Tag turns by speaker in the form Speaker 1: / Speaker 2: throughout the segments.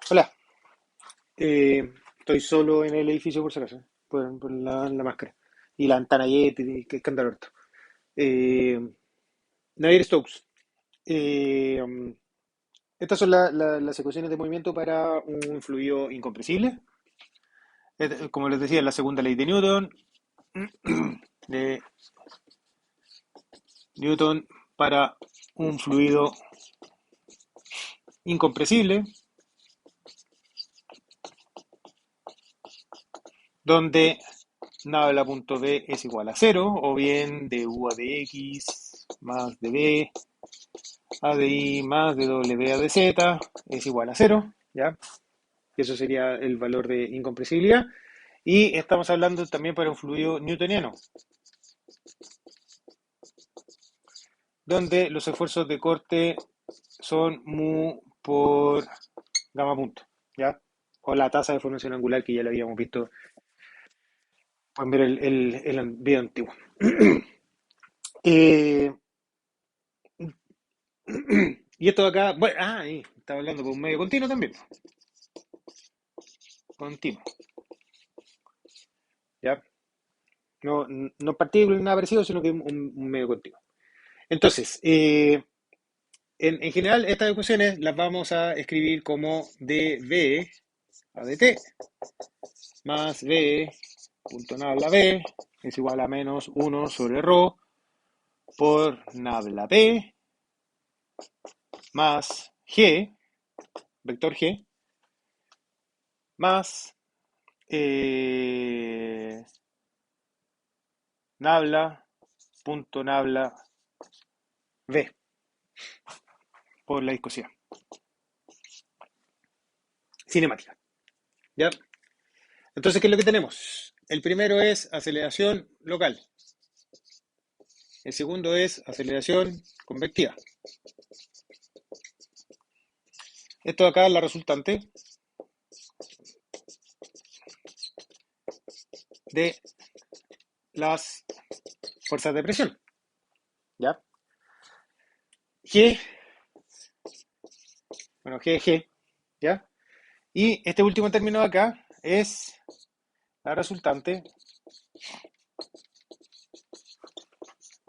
Speaker 1: Hola, estoy solo en el edificio por si acaso, por la máscara. Y la ventana que escándalo harto. Eh, Navier Stokes. Eh, um, Estas son las ecuaciones de movimiento para un fluido incompresible. Como les decía, la segunda ley de Newton. De Newton para un fluido incompresible, donde nabla punto B es igual a cero, o bien de U a de X más de B A de I más de W A de Z es igual a cero, ¿ya? Eso sería el valor de incompresibilidad. Y estamos hablando también para un fluido newtoniano, donde los esfuerzos de corte son mu por gamma punto, ¿ya? O la tasa de formación angular que ya lo habíamos visto. Pueden ver el video antiguo. Eh, y esto de acá, bueno, ahí, estaba hablando por un medio continuo también. Continuo, ¿ya? No, no partícula, nada parecido, sino que un medio continuo. Entonces, en general, estas ecuaciones las vamos a escribir como dv a dt más b punto nabla b es igual a menos uno sobre rho por nabla b más g, vector g, más eh, nabla punto nabla b por la viscosidad cinemática. ¿Ya? Entonces, ¿qué es lo que tenemos? El primero es aceleración local. El segundo es aceleración convectiva. Esto de acá es la resultante de las fuerzas de presión. ¿Ya? G, bueno, G, G, ¿ya? Y este último término de acá es la resultante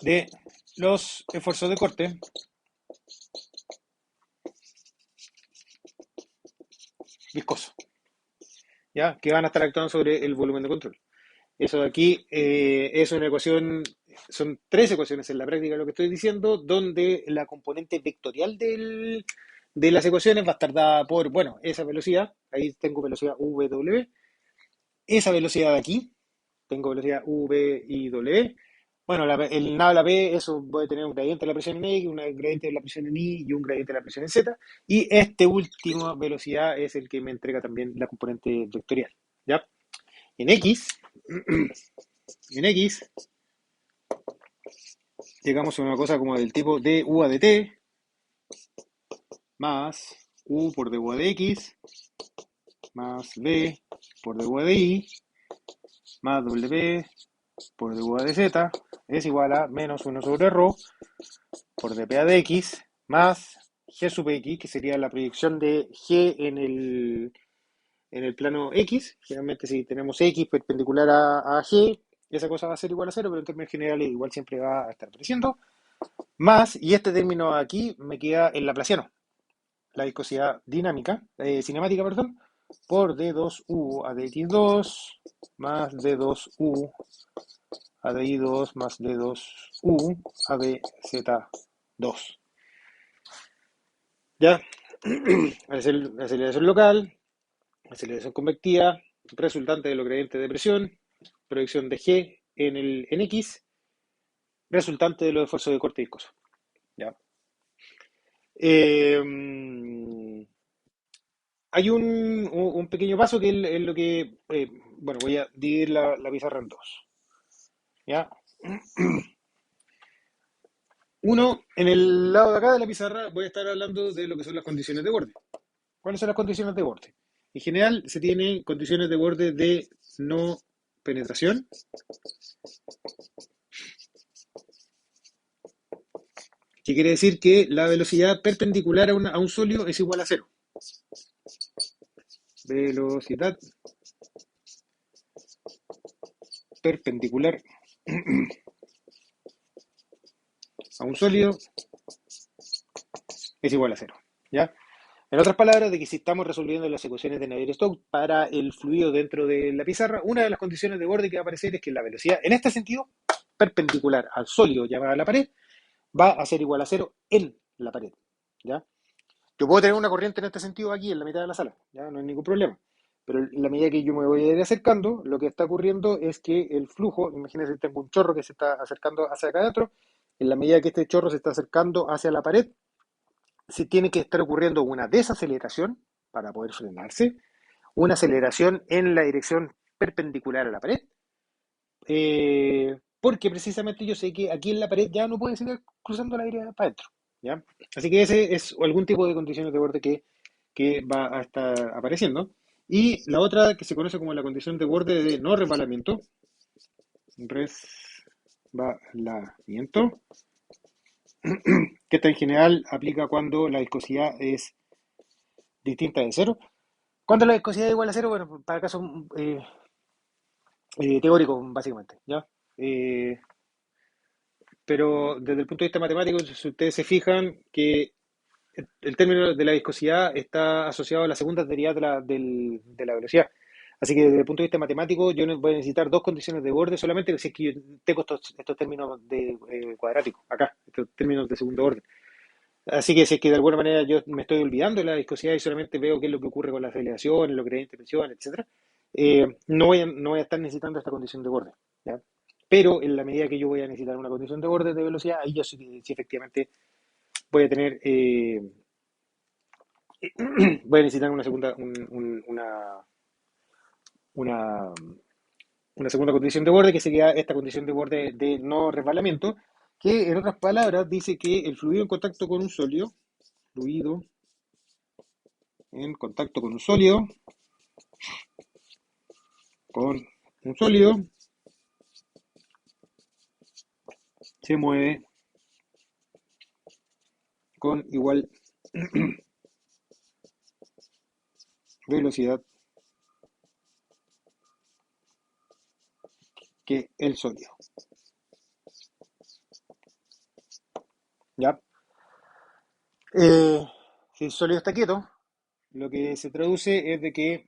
Speaker 1: de los esfuerzos de corte viscoso, ¿ya? Que van a estar actuando sobre el volumen de control. Eso de aquí es una ecuación, son tres ecuaciones en la práctica lo que estoy diciendo, donde la componente vectorial de las ecuaciones va a estar dada por, bueno, esa velocidad, ahí tengo velocidad v, esa velocidad de aquí, tengo velocidad v y w. Bueno, el nabla P, eso puede tener un gradiente de la presión en X, un gradiente de la presión en Y y un gradiente de la presión en Z. Y este último velocidad es el que me entrega también la componente vectorial. ¿Ya? En X, en X, llegamos a una cosa como del tipo d u a de t más u por d u a de x más b por d u a de y más w por d u a de z es igual a menos uno sobre rho por dpa de x más g sub x, que sería la proyección de g en el plano x. Generalmente si tenemos x perpendicular a g, esa cosa va a ser igual a cero, pero en términos generales igual siempre va a estar apareciendo. Más, y este término aquí me queda el laplaciano, la viscosidad dinámica, cinemática, perdón, por d2u a dx2 más d2u a di2 más d2u a dz2. ¿Ya? Aceleración local, aceleración convectiva, resultante de los gradientes de presión, proyección de G en X, resultante de los esfuerzos de corte viscoso. ¿Ya? Eh, Hay un pequeño paso que es lo que, bueno, voy a dividir la pizarra en dos. ¿Ya? Uno, en el lado de acá de la pizarra voy a estar hablando de lo que son las condiciones de borde. ¿Cuáles son las condiciones de borde? En general se tienen condiciones de borde de no penetración, que quiere decir que la velocidad perpendicular a un sólido es igual a cero. velocidad perpendicular a un sólido es igual a cero. ¿Ya? En otras palabras, de que si estamos resolviendo las ecuaciones de Navier-Stokes para el fluido dentro de la pizarra, una de las condiciones de borde que va a aparecer es que la velocidad, en este sentido, perpendicular al sólido llamado a la pared, va a ser igual a cero en la pared. ¿Ya? Yo puedo tener una corriente en este sentido aquí en la mitad de la sala, ¿ya? No hay ningún problema. Pero en la medida que yo me voy a ir acercando, lo que está ocurriendo es que el flujo, imagínense que tengo un chorro que se está acercando hacia acá adentro, en la medida que este chorro se está acercando hacia la pared, se tiene que estar ocurriendo una desaceleración para poder frenarse, una aceleración en la dirección perpendicular a la pared, porque precisamente yo sé que aquí en la pared ya no puede seguir cruzando el aire para adentro, ¿ya? Así que ese es algún tipo de condiciones de borde que va a estar apareciendo. Y la otra que se conoce como la condición de borde de no resbalamiento, resbalamiento, que esta en general aplica cuando la viscosidad es distinta de cero. Cuando la viscosidad es igual a cero, bueno, para casos teóricos, básicamente, ¿ya? Eh, pero desde el punto de vista matemático, si ustedes se fijan que el término de la viscosidad está asociado a la segunda derivada de la velocidad. Así que desde el punto de vista matemático, yo voy a necesitar dos condiciones de borde solamente si es que yo tengo estos términos de cuadráticos, acá, estos términos de segundo orden. Así que si es que de alguna manera yo me estoy olvidando de la viscosidad y solamente veo qué es lo que ocurre con las aceleraciones, los gradientes de presión, etcétera, no voy a estar necesitando esta condición de borde, ¿ya? Pero en la medida que yo voy a necesitar una condición de borde de velocidad, ahí yo sí efectivamente voy a tener, voy a necesitar una, una segunda condición de borde, que sería esta condición de borde de no resbalamiento, que en otras palabras dice que el fluido en contacto con un sólido, fluido en contacto con un sólido, se mueve con igual velocidad que el sólido. ¿Ya? Si el sólido está quieto, lo que se traduce es de que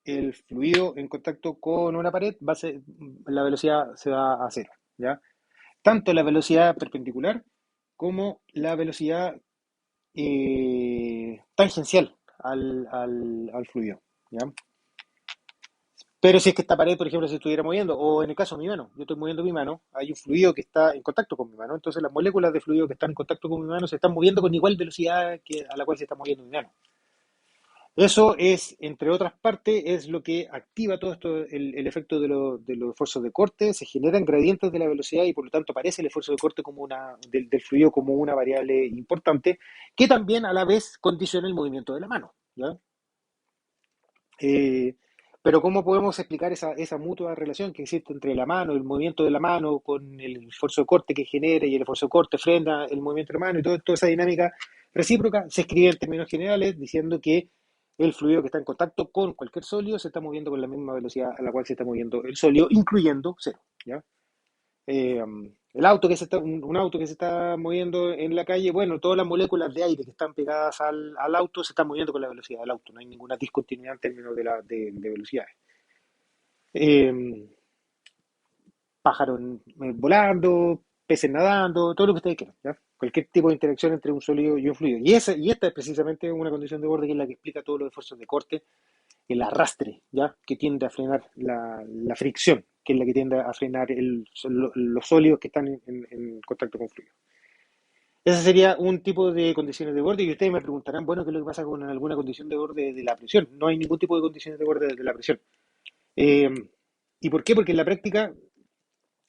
Speaker 1: el fluido en contacto con una pared la velocidad se va a cero, ¿ya? Tanto la velocidad perpendicular como la velocidad tangencial al fluido, ¿ya? Pero si es que esta pared, por ejemplo, se estuviera moviendo, o en el caso de mi mano, yo estoy moviendo mi mano, hay un fluido que está en contacto con mi mano, entonces las moléculas de fluido que están en contacto con mi mano se están moviendo con igual velocidad que a la cual se está moviendo mi mano. Eso es, entre otras partes, es lo que activa todo esto, el efecto de los esfuerzos de corte, se generan gradientes de la velocidad y por lo tanto aparece el esfuerzo de corte del fluido como una variable importante que también a la vez condiciona el movimiento de la mano, ¿ya? Eh, pero ¿cómo podemos explicar esa mutua relación que existe entre la mano, el movimiento de la mano con el esfuerzo de corte que genera y el esfuerzo de corte frena el movimiento de la mano y toda esa dinámica recíproca? Se escribe en términos generales diciendo que el fluido que está en contacto con cualquier sólido se está moviendo con la misma velocidad a la cual se está moviendo el sólido, incluyendo cero, ¿ya? Un auto que se está moviendo en la calle, bueno, todas las moléculas de aire que están pegadas al auto se están moviendo con la velocidad del auto, no hay ninguna discontinuidad en términos de velocidades. Eh, Pájaros volando, peces nadando, todo lo que ustedes quieran, ¿ya? Cualquier tipo de interacción entre un sólido y un fluido. Y esta es precisamente una condición de borde que es la que explica todos los esfuerzos de corte, el arrastre, ¿ya? Que tiende a frenar la fricción, que es la que tiende a frenar los sólidos que están en contacto con fluidos. Ese sería un tipo de condiciones de borde y ustedes me preguntarán, bueno, ¿qué es lo que pasa con alguna condición de borde de la presión? No hay ningún tipo de condiciones de borde de la presión. Eh, ¿Y por qué? Porque en la práctica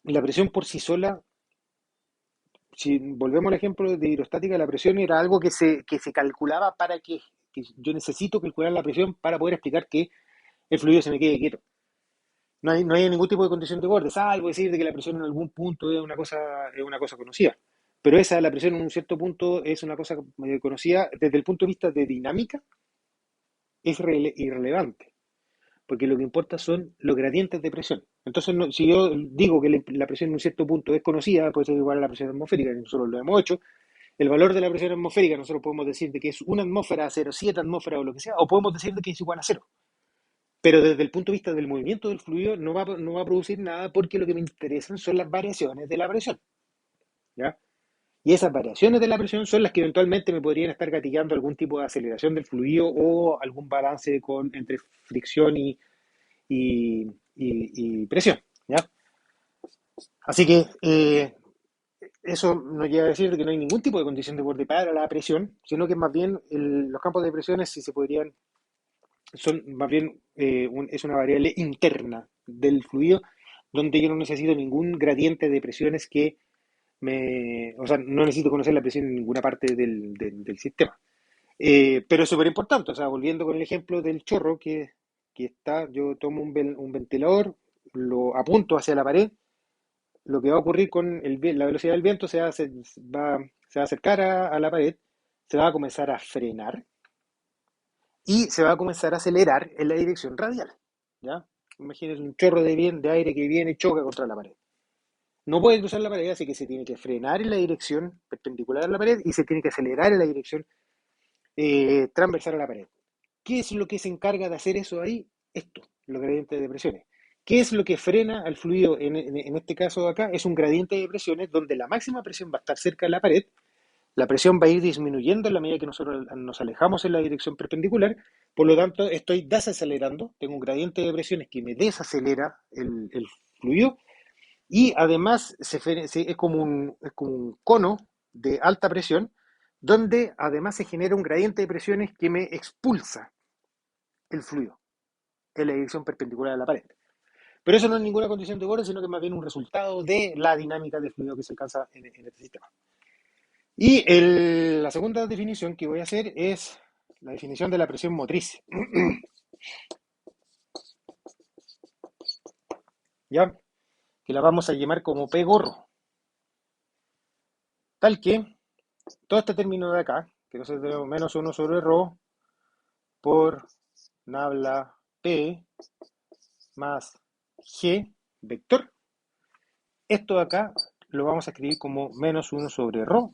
Speaker 1: la presión por sí sola, si volvemos al ejemplo de hidrostática, la presión era algo que se calculaba que yo necesito calcular la presión para poder explicar que el fluido se me quede quieto. No hay ningún tipo de condición de borde, salvo decir de que la presión en algún punto es una cosa conocida. Pero la presión en un cierto punto es una cosa conocida desde el punto de vista de dinámica, es irrelevante, porque lo que importa son los gradientes de presión. Entonces, si yo digo que la presión en un cierto punto es conocida, puede ser igual a la presión atmosférica, que nosotros lo hemos hecho, el valor de la presión atmosférica nosotros podemos decir de que es una atmósfera, 0,7 atmósfera o lo que sea, o podemos decir de que es igual a cero. Pero desde el punto de vista del movimiento del fluido no va a producir nada porque lo que me interesan son las variaciones de la presión, ¿ya? Y esas variaciones de la presión son las que eventualmente me podrían estar gatillando algún tipo de aceleración del fluido o algún balance entre fricción y presión, ¿ya? Así que eso nos lleva a decir que no hay ningún tipo de condición de borde para la presión, sino que más bien los campos de presiones, si se podrían, son más bien es una variable interna del fluido, donde yo no necesito ningún gradiente de presiones o sea, no necesito conocer la presión en ninguna parte del sistema. Pero es súper importante, o sea, volviendo con el ejemplo del chorro yo tomo un ventilador, lo apunto hacia la pared, lo que va a ocurrir con la velocidad del viento se va a acercar a la pared, se va a comenzar a frenar y se va a comenzar a acelerar en la dirección radial, ¿ya? Imagínense un chorro de aire que viene y choca contra la pared. No puede cruzar la pared, así que se tiene que frenar en la dirección perpendicular a la pared y se tiene que acelerar en la dirección transversal a la pared. ¿Qué es lo que se encarga de hacer eso ahí? Esto, los gradientes de presiones. ¿Qué es lo que frena al fluido en este caso de acá? Es un gradiente de presiones donde la máxima presión va a estar cerca de la pared, la presión va a ir disminuyendo en la medida que nosotros nos alejamos en la dirección perpendicular, por lo tanto estoy desacelerando, tengo un gradiente de presiones que me desacelera el fluido y además es como un cono de alta presión donde además se genera un gradiente de presiones que me expulsa el fluido en la dirección perpendicular a la pared. Pero eso no es ninguna condición de borde, sino que es más bien un resultado de la dinámica del fluido que se alcanza en este sistema. Y la segunda definición que voy a hacer es la definición de la presión motriz. ¿Ya? Que la vamos a llamar como P gorro. Tal que todo este término de acá, que nosotros tenemos menos 1 sobre ρ por nabla P más G vector, esto de acá lo vamos a escribir como menos 1 sobre ρ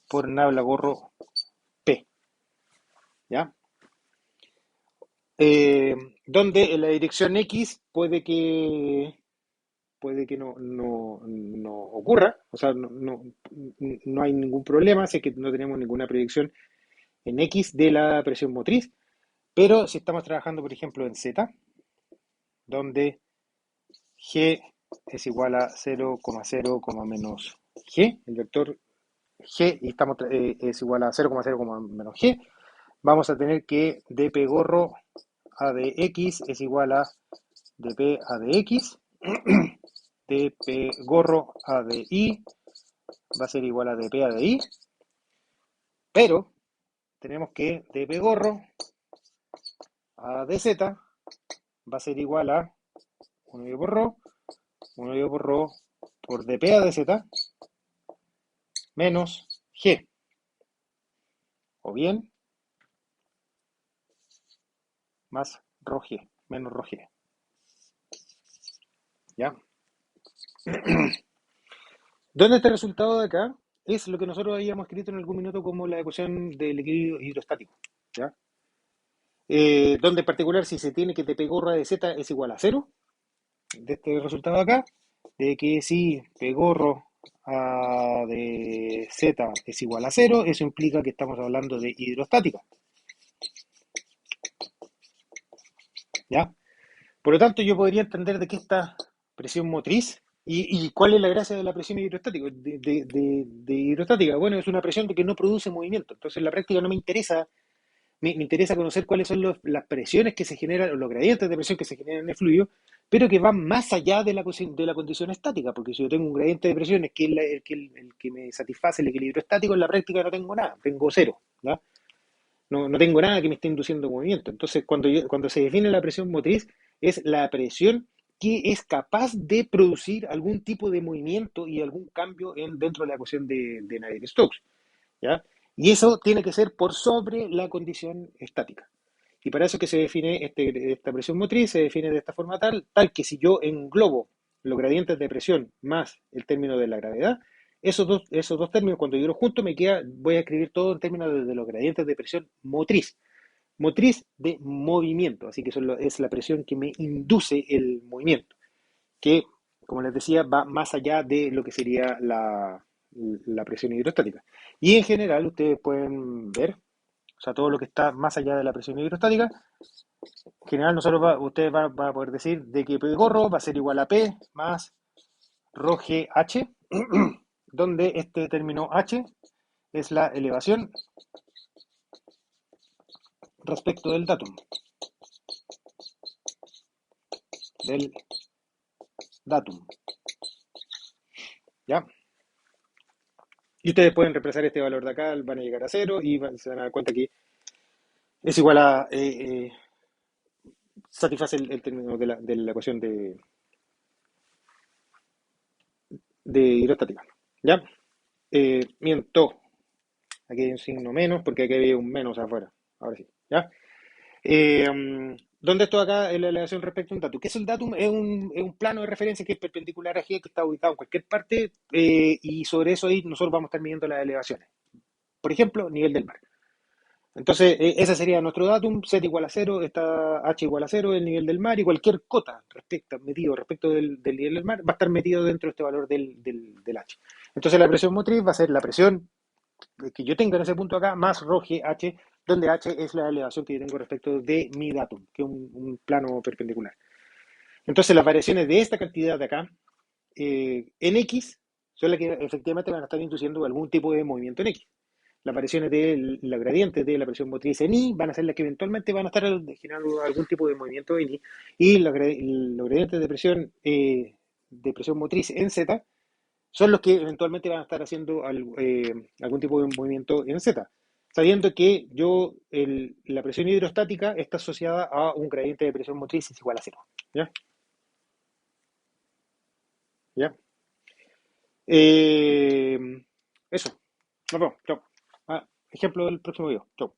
Speaker 1: por nabla gorro P. ¿Ya? Donde en la dirección X puede que no ocurra, o sea, no hay ningún problema, sé que no tenemos ninguna proyección en X de la presión motriz, pero si estamos trabajando, por ejemplo, en Z, donde G es igual a 0,0, menos G, el vector G, y es igual a 0,0, menos G, vamos a tener que dp gorro a de X es igual a dp a de X, dp gorro a de Y va a ser igual a dp a de Y, pero tenemos que dp gorro a de Z va a ser igual a 1 por ρ, 1 por ρ por dp a de Z menos G, o bien más ρ G, menos ρ G. ¿Ya? ¿Dónde está el resultado de acá? Es lo que nosotros habíamos escrito en algún minuto como la ecuación del equilibrio hidrostático. ¿Ya? Donde en particular si se tiene que P gorra de Z es igual a 0, de este resultado de acá, de que si P gorro a de Z es igual a 0, eso implica que estamos hablando de hidrostática. ¿Ya? Por lo tanto, yo podría entender de qué esta presión motriz y cuál es la gracia de la presión hidrostática. De hidrostática. Bueno, es una presión de que no produce movimiento. Entonces, en la práctica no me interesa, me interesa conocer cuáles son las presiones que se generan, o los gradientes de presión que se generan en el fluido, pero que van más allá de la condición estática. Porque si yo tengo un gradiente de presiones que es el que me satisface el equilibrio estático, en la práctica no tengo nada, tengo cero. ¿Ya? No tengo nada que me esté induciendo movimiento. Entonces, cuando se define la presión motriz, es la presión que es capaz de producir algún tipo de movimiento y algún cambio dentro de la ecuación de Navier-Stokes. ¿Ya? Y eso tiene que ser por sobre la condición estática. Y para eso que se define esta presión motriz, se define de esta forma tal que si yo englobo los gradientes de presión más el término de la gravedad, esos dos términos, cuando yo los junto, voy a escribir todo en términos de los gradientes de presión motriz. Motriz de movimiento, así que eso es la presión que me induce el movimiento, que, como les decía, va más allá de lo que sería la presión hidrostática. Y en general, ustedes pueden ver, o sea, todo lo que está más allá de la presión hidrostática, en general ustedes van a poder decir de que P gorro va a ser igual a P más rho g h, donde este término h es la elevación respecto del datum. Del datum. ¿Ya? Y ustedes pueden reemplazar este valor de acá, van a llegar a cero y se van a dar cuenta que es igual a, satisface el término de la ecuación de hidrostática. ¿Ya? Miento. Aquí hay un signo menos porque aquí había un menos afuera. Ahora sí. ¿Ya? ¿Dónde estoy acá en la elevación respecto a un datum? ¿Qué es el datum? Es un plano de referencia que es perpendicular a G, que está ubicado en cualquier parte, y sobre eso ahí nosotros vamos a estar midiendo las elevaciones. Por ejemplo, nivel del mar. Entonces, ese sería nuestro datum, Z igual a cero, está H igual a cero, el nivel del mar, y cualquier cota metido respecto del nivel del mar va a estar metido dentro de este valor del H. Entonces, la presión motriz va a ser la presión que yo tenga en ese punto acá, más rho g h, donde h es la elevación que yo tengo respecto de mi datum, que es un plano perpendicular. Entonces, las variaciones de esta cantidad de acá, en X, son las que efectivamente van a estar induciendo algún tipo de movimiento en X. Las variaciones de la gradiente de la presión motriz en Y van a ser las que eventualmente van a estar generando algún tipo de movimiento en Y. Y los gradientes de presión motriz en Z son los que eventualmente van a estar haciendo algún tipo de movimiento en Z, sabiendo que la presión hidrostática está asociada a un gradiente de presión motriz es igual a cero. ¿Ya? ¿Ya? Eh, Eso. Nos vemos. Chao. Ejemplo del próximo video. Chao.